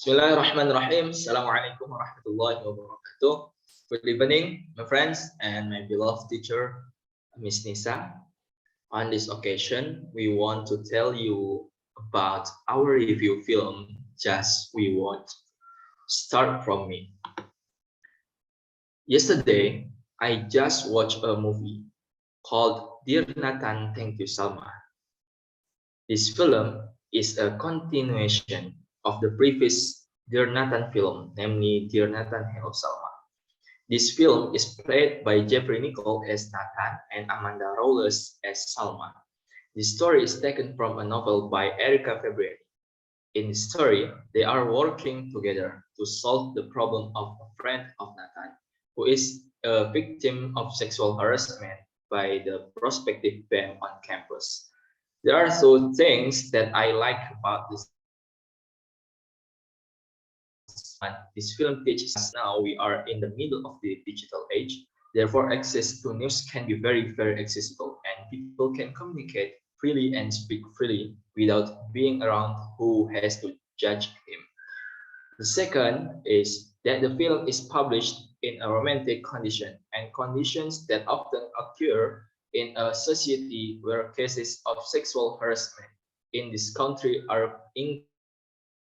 Bismillahirrahmanirrahim. Assalamualaikum warahmatullahi wabarakatuh. Good evening, my friends and my beloved teacher, Miss Nisa. On this occasion, we want to tell you about our review film, Just We Want. Start from me. Yesterday, I just watched a movie called Dear Nathan, Thank You Salma. This film is a continuation of the previous Dear Nathan film, namely Dear Nathan, Hello Salma. This film is played by Jeffrey Nicole as Nathan and Amanda Rowles as Salma. The story is taken from a novel by Erica February. In the story, they are working together to solve the problem of a friend of Nathan, who is a victim of sexual harassment by the prospective BEM on campus. There are two things that I like about this. This film teaches us now we are in the middle of the digital age. Therefore, access to news can be very accessible, and people can communicate freely and speak freely without being around who has to judge him. The second is that the film is published in a romantic condition, and conditions that often occur in a society where cases of sexual harassment in this country are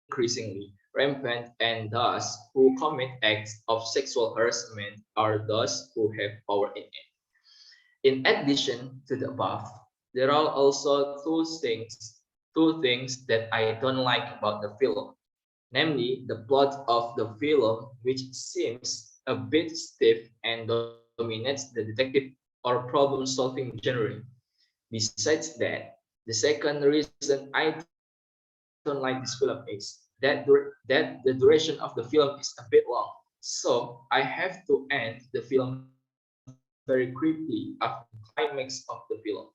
increasingly rampant, and those who commit acts of sexual harassment are those who have power in it. In addition to the above, there are also two things that I don't like about the film, namely the plot of the film, which seems a bit stiff and dominates the detective or problem-solving genre. Besides that, the second reason I don't like this film is that the duration of the film is a bit long. So I have to end the film very quickly after the climax of the film.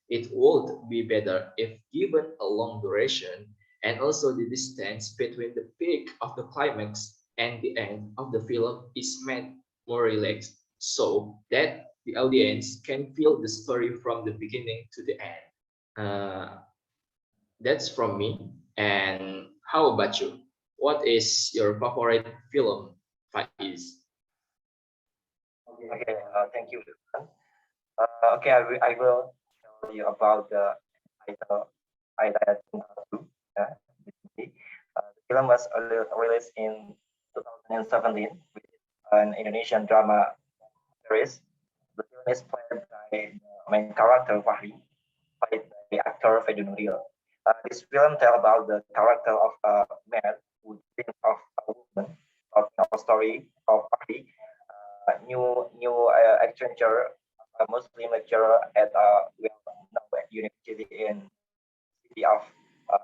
It would be better if given a long duration, and also the distance between the peak of the climax and the end of the film is made more relaxed, so that the audience can feel the story from the beginning to the end. Uh, that's from me. And how about you? What is your favorite film, Faiz? Okay, thank you. Okay, I will tell you about the title. Two. Uh, the film was released in 2017 with an Indonesian drama series. The film is played by the main character Fahri, played by actor Fedunuril. This film tells about the character of a man who dreams of a woman, talking of a story of Fahri, new exchanger, a Muslim lecturer at a well-known university in city of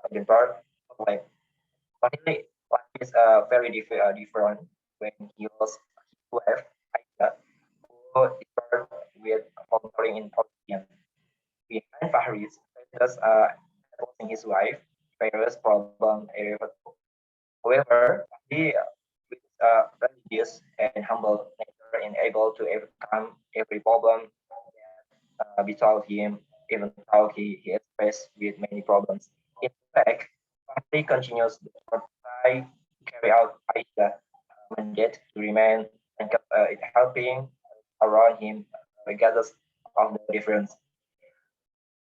Edinburgh. Like, but life is very different when he was wife, Aida, who is born with volunteering in Palestine. Behind Fahri's status opposing his wife, various problem irreversible. However, he with religious and humble nature and able to overcome every problem that befall him, even though he is faced with many problems. In fact, he continues to try to carry out Aisha mandate to remain and helping around him regardless of the difference.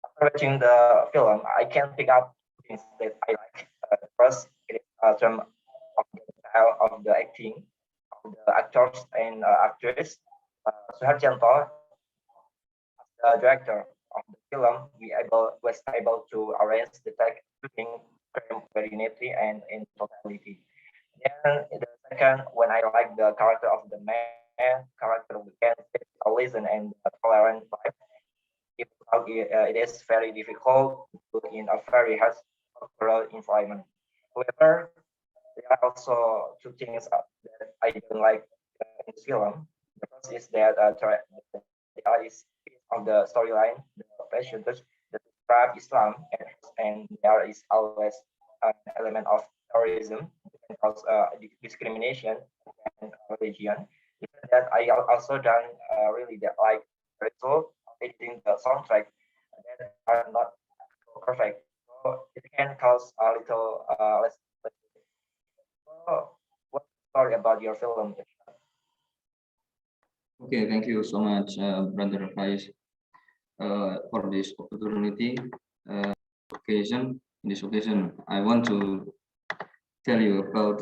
After watching the film, I can pick up things that I like. First, it is term of the style of the acting of the actors and actress. Suharjanto, the director of the film, was able to arrange the everything very neatly and in totality. Then the second, when I like the character of the man, character we can a listen and tolerant vibe. It is very difficult to in a very harsh cultural environment. However, there are also two things that I don't like in this film. The first is that there is of the storyline, the passages that describe Islam, and there is always an element of terrorism and cause discrimination and religion. Even that I also done really that like result of editing the soundtrack that are not so perfect. So it can cause a little less. What's the story about your film? Okay, thank you so much, Brother Faiz, for this opportunity. Occasion. In this occasion, I want to tell you about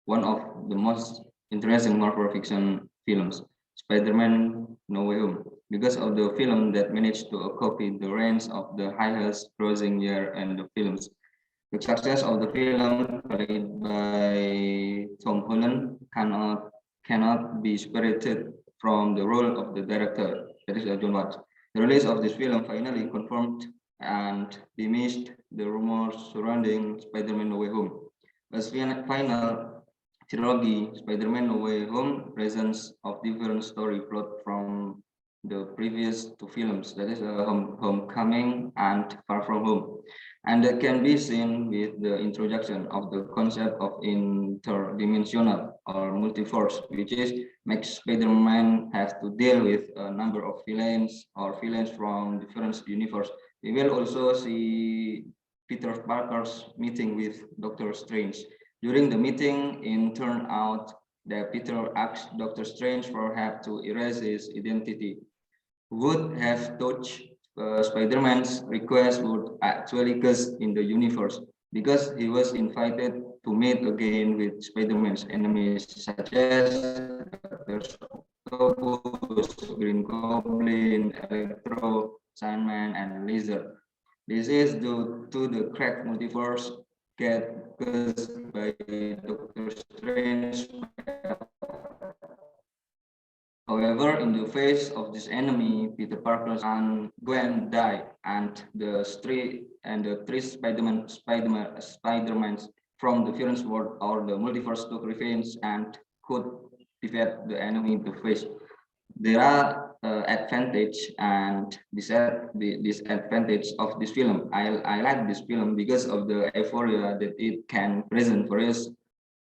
one of the most interesting Marvel fiction films, Spider-Man No Way Home, because of the film that managed to copy the range of the highest grossing year and the films. The success of the film, played by Tom Holland, cannot be separated from the role of the director, that is John Watts. The release of this film finally confirmed and diminished the rumors surrounding Spider-Man No Way Home. As final trilogy, Spider-Man No Way Home presents of different story plot from the previous two films, that is Homecoming and Far From Home. And that can be seen with the introduction of the concept of interdimensional or multiverse, which is makes Spider-Man have to deal with a number of villains or villains from different universe. We will also see Peter Parker's meeting with Doctor Strange. During the meeting, it turned out that Peter asked Doctor Strange for help to erase his identity. Would have touched Spider-Man's request would actually cause in the universe because he was invited to meet again with Spider-Man's enemies such as Dr. Octopus, Green Goblin, Electro, Sandman, and Lizard. This is due to the cracked multiverse get caused by Doctor Strange. However, in the face of this enemy, Peter Parker and Gwen die, and the three Spider-Mans from the different world or the multiverse took revenge and could defeat the enemy in the face. There are advantage and disadvantage of this film. I like this film because of the euphoria that it can present for us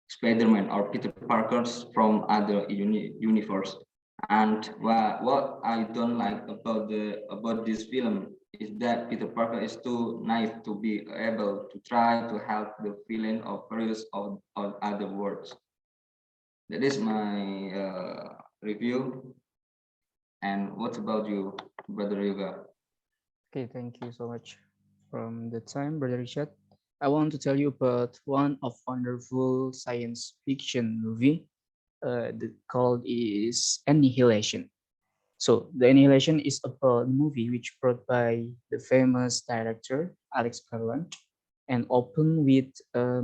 Spider-Man or Peter Parkers from other universe. And what I don't like about this film is that Peter Parker is too naive to be able to try to help the villain of various of other worlds. That is my review. And what about you, Brother Yoga? Okay, thank you so much. From the time, Brother Richard, I want to tell you about one of wonderful science fiction movie. The called is Annihilation. So the Annihilation is about a movie which brought by the famous director Alex Garland and open with a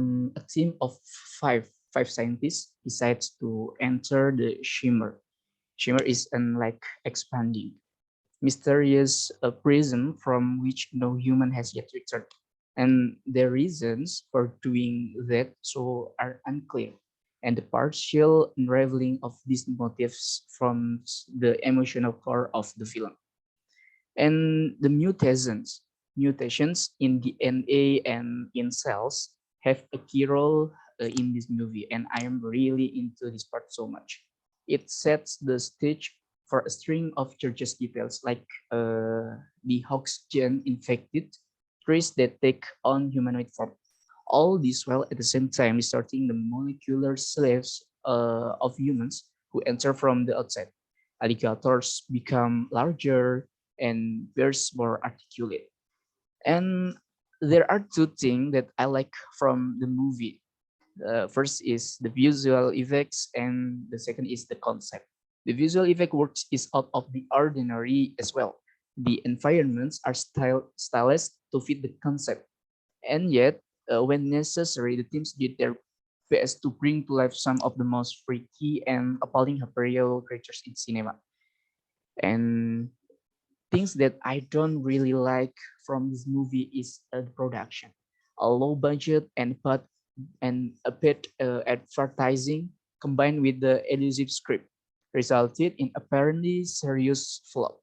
team of five scientists decides to enter the Shimmer. Shimmer is an like expanding mysterious prison from which no human has yet returned, and the reasons for doing that so are unclear. And the partial unraveling of these motives from the emotional core of the film. And the mutations in DNA and in cells have a key role in this movie, and I am really into this part so much. It sets the stage for a string of churches details like the Hoxgen infected trees that take on humanoid form. All this while at the same time starting the molecular slaves of humans who enter from the outside. Alligators become larger and bears more articulate. And there are two things that I like from the movie. First is the visual effects, and the second is the concept. The visual effect works is out of the ordinary as well. The environments are stylized to fit the concept, and yet, when necessary, the teams did their best to bring to life some of the most freaky and appalling hyperreal creatures in cinema. And things that I don't really like from this movie is the production. A low budget and a bit advertising combined with the elusive script resulted in apparently serious flop.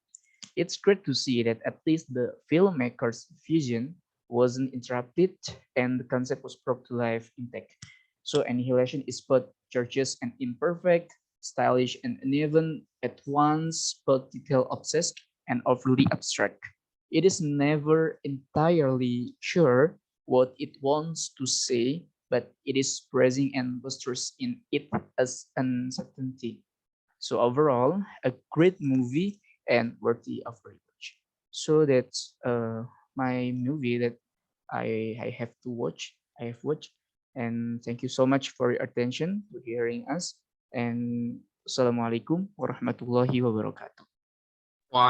It's great to see that at least the filmmaker's vision wasn't interrupted and the concept was brought to life intact. So Annihilation is both churches and imperfect, stylish and uneven at once, both detail obsessed and overly abstract. It is never entirely sure what it wants to say, but it is praising and boasters in it as uncertainty. So overall, a great movie and worthy of rewatch. So that's my movie that I have to watch. I have watched, and thank you so much for your attention to hearing us. And Assalamualaikum warahmatullahi wabarakatuh. Waalaikumsalam